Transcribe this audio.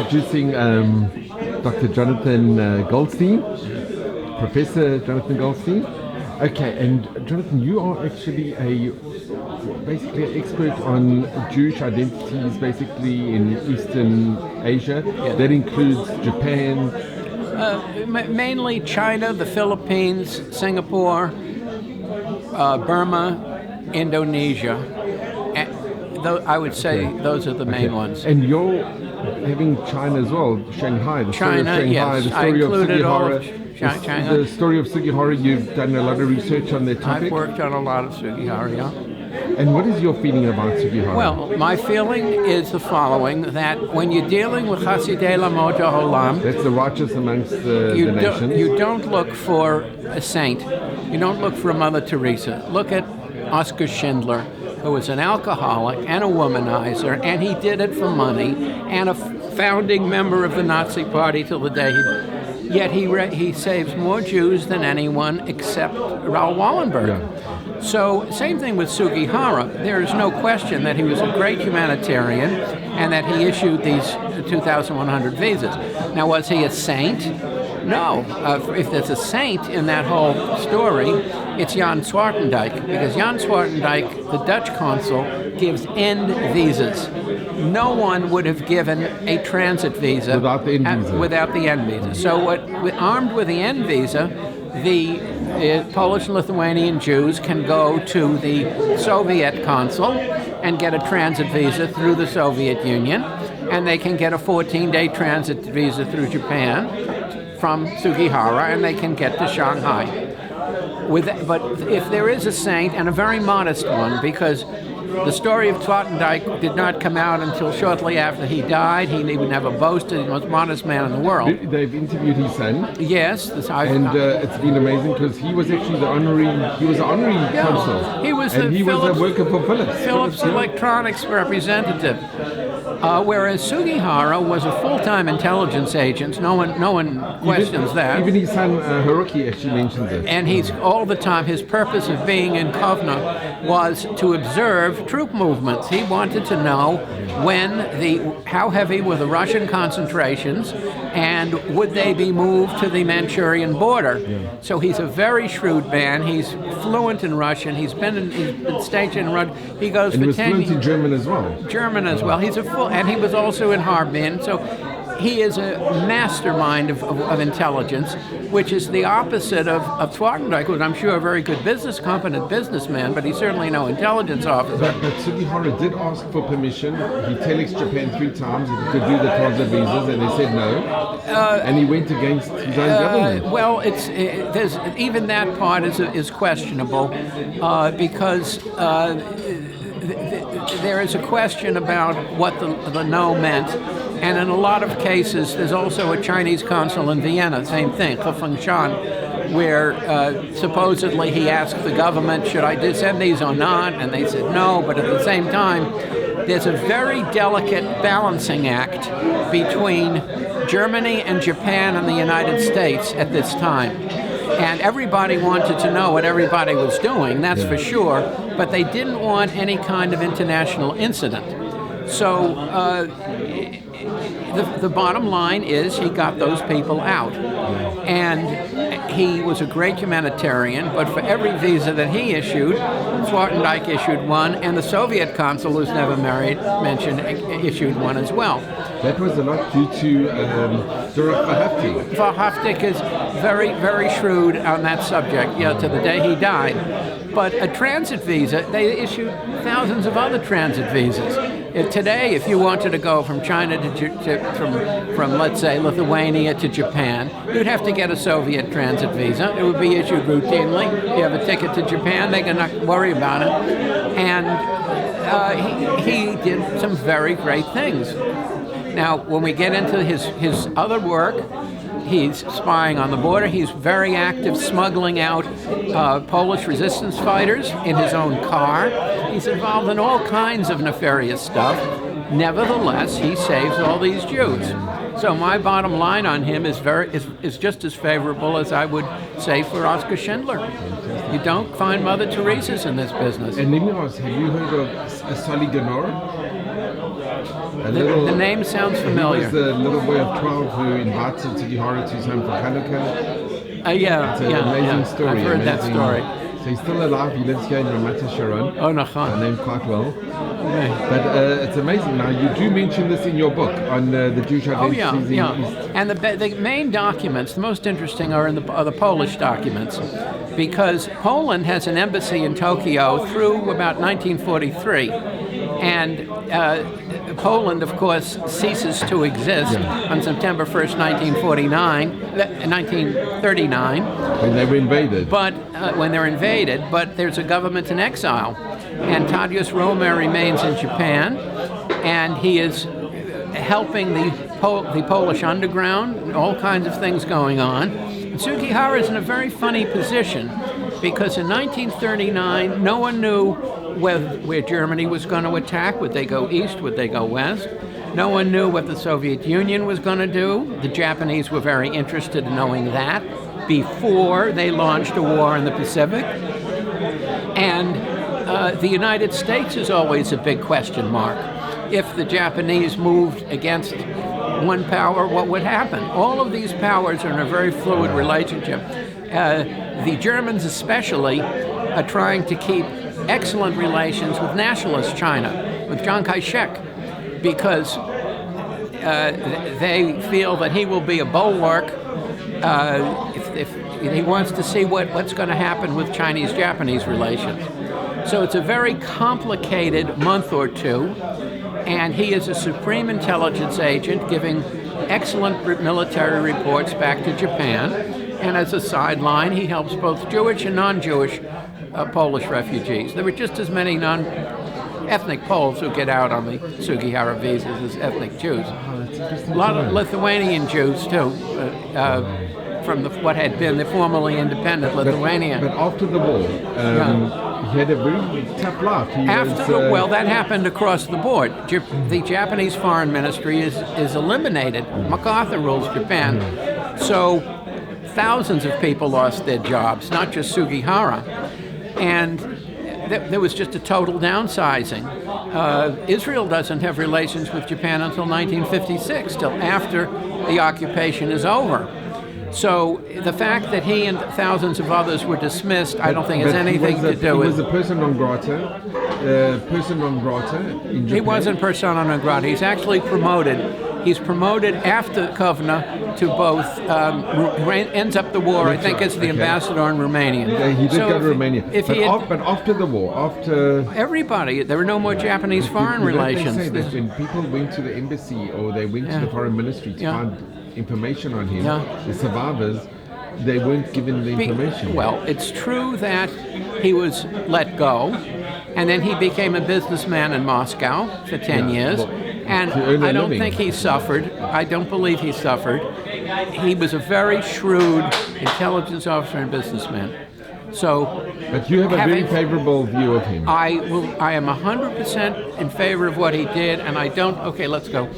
introducing Dr. Jonathan Goldstein, Professor Jonathan Goldstein. Okay, and Jonathan, you are actually basically an expert on Jewish identities, basically in Eastern Asia. Yeah. That includes Japan. Mainly China, the Philippines, Singapore, Burma, Indonesia. I would say those are the main ones. And you're having China as well, Shanghai. The story of Shanghai, yes. the story of Sugihara. China. The story of Sugihara, you've done a lot of research on that topic. I've worked on a lot of Sugihara, yeah. And what is your feeling about Sugihara? Well, my feeling is the following, that when you're dealing with Hasidei Lamot HaOlam, that's the righteous amongst the nations. You don't look for a saint. You don't look for a Mother Teresa. Look at Oskar Schindler, who was an alcoholic and a womanizer, and he did it for money, and a founding member of the Nazi Party till the day yet he saves more Jews than anyone except Raoul Wallenberg. Yeah. So, same thing with Sugihara. There is no question that he was a great humanitarian and that he issued these 2,100 visas. Now, was he a saint? No. If there's a saint in that whole story, it's Jan Zwartendijk, because Jan Zwartendijk, the Dutch consul, gives end visas. No one would have given a transit visa without the end visa. Without the end visa. So, armed with the end visa, the Polish and Lithuanian Jews can go to the Soviet consul and get a transit visa through the Soviet Union, and they can get a 14-day transit visa through Japan from Sugihara, and they can get to Shanghai. But if there is a saint, and a very modest one, because the story of Zwartendijk did not come out until shortly after he died. He never boasted, the most modest man in the world. They've interviewed his son. Yes. It's been amazing because he was actually the honorary consul. He was a worker for Philips. Philips Electronics representative. Whereas Sugihara was a full-time intelligence agent. No one questions that. Even his son Hiroki actually mentions it. And he's all the time, his purpose of being in Kovno was to observe troop movements. He wanted to know how heavy were the Russian concentrations and would they be moved to the Manchurian border. Yeah. So he's a very shrewd man. He's fluent in Russian. He's been stationed in Russia. He goes and for 10 years. He was fluent in German as well. German as well. And he was also in Harbin. So he is a mastermind of intelligence, which is the opposite of Zwartendijk, who I'm sure a very good competent businessman, but he's certainly no intelligence officer. But Sugihara did ask for permission. He telexed Japan 3 times if he could do the transit visas, and they said no. And he went against his own government. Well, there's even that part is questionable because there is a question about what the no meant. And in a lot of cases, there's also a Chinese consul in Vienna, same thing, He Fengshan, where supposedly he asked the government, should I send these or not? And they said no, but at the same time, there's a very delicate balancing act between Germany and Japan and the United States at this time. And everybody wanted to know what everybody was doing, that's for sure, but they didn't want any kind of international incident. So the bottom line is he got those people out. And he was a great humanitarian, but for every visa that he issued, Zwartendijk issued one, and the Soviet consul, who's never mentioned, issued one as well. That was a lot due to Verhaftig. Verhaftig is very, very shrewd on that subject, to the day he died. But a transit visa, they issued thousands of other transit visas. Today, if you wanted to go from China from let's say Lithuania to Japan, you'd have to get a Soviet transit visa. It would be issued routinely. You have a ticket to Japan, they can not worry about it. And he did some very great things. Now, when we get into his other work, he's spying on the border. He's very active smuggling out Polish resistance fighters in his own car. He's involved in all kinds of nefarious stuff. Nevertheless, he saves all these Jews. So my bottom line on him is just as favorable as I would say for Oskar Schindler. You don't find Mother Teresa's in this business. And let me ask, have you heard of Sali Ganor? The name sounds familiar. He was the little boy of 12 who invited Sugihara to his home for Hanukkah. Yeah, it's an amazing story. I've heard that story. So he's still alive. He lives here in Ramat Sharon. Oh, nachon. I know him quite well. Okay. But it's amazing. Now, you do mention this in your book on the Jewish identities. Oh, yeah. And the main documents, the most interesting, are the Polish documents, because Poland has an embassy in Tokyo through about 1943. And Poland, of course, ceases to exist on September 1st, 1939. When they were invaded. But when they're invaded, but there's a government in exile. And Tadeusz Roma remains in Japan, and he is helping the Polish underground, all kinds of things going on. And Sugihara is in a very funny position, because in 1939, no one knew where Germany was going to attack. Would they go east? Would they go west? No one knew what the Soviet Union was going to do. The Japanese were very interested in knowing that before they launched a war in the Pacific. And the United States is always a big question mark. If the Japanese moved against one power, what would happen? All of these powers are in a very fluid relationship. The Germans especially are trying to keep excellent relations with nationalist China, with Chiang Kai-shek, because they feel that he will be a bulwark if he wants to see what's going to happen with Chinese-Japanese relations. So it's a very complicated month or two, and he is a supreme intelligence agent giving excellent military reports back to Japan, and as a sideline, he helps both Jewish and non-Jewish Polish refugees. There were just as many ethnic Poles who get out on the Sugihara visas as ethnic Jews. A lot of Lithuanian Jews, too, from what had been the formerly independent Lithuania. But after the war, he had a very tough life. Well, that happened across the board. The Japanese Foreign Ministry is eliminated. MacArthur rules Japan. So thousands of people lost their jobs, not just Sugihara. And there was just a total downsizing. Israel doesn't have relations with Japan until 1956, till after the occupation is over. So the fact that he and thousands of others were dismissed, I don't think has anything to do with... He was a person non grata in Japan. He wasn't persona non grata. He's actually promoted. He's promoted after Kovna to both, ends up the war, I think, as the ambassador in Romania. Yeah, he did go to Romania. But after the war, everybody, there were no more Japanese foreign relations. They say that when people went to the embassy or they went to the foreign ministry to find information on him, the survivors, they weren't given the information. Well, it's true that he was let go, and then he became a businessman in Moscow for 10 years. And I don't think he suffered. I don't believe he suffered. He was a very shrewd intelligence officer and businessman. So, but you have a very favorable view of him. I am 100% in favor of what he did, and I don't. Okay, let's go.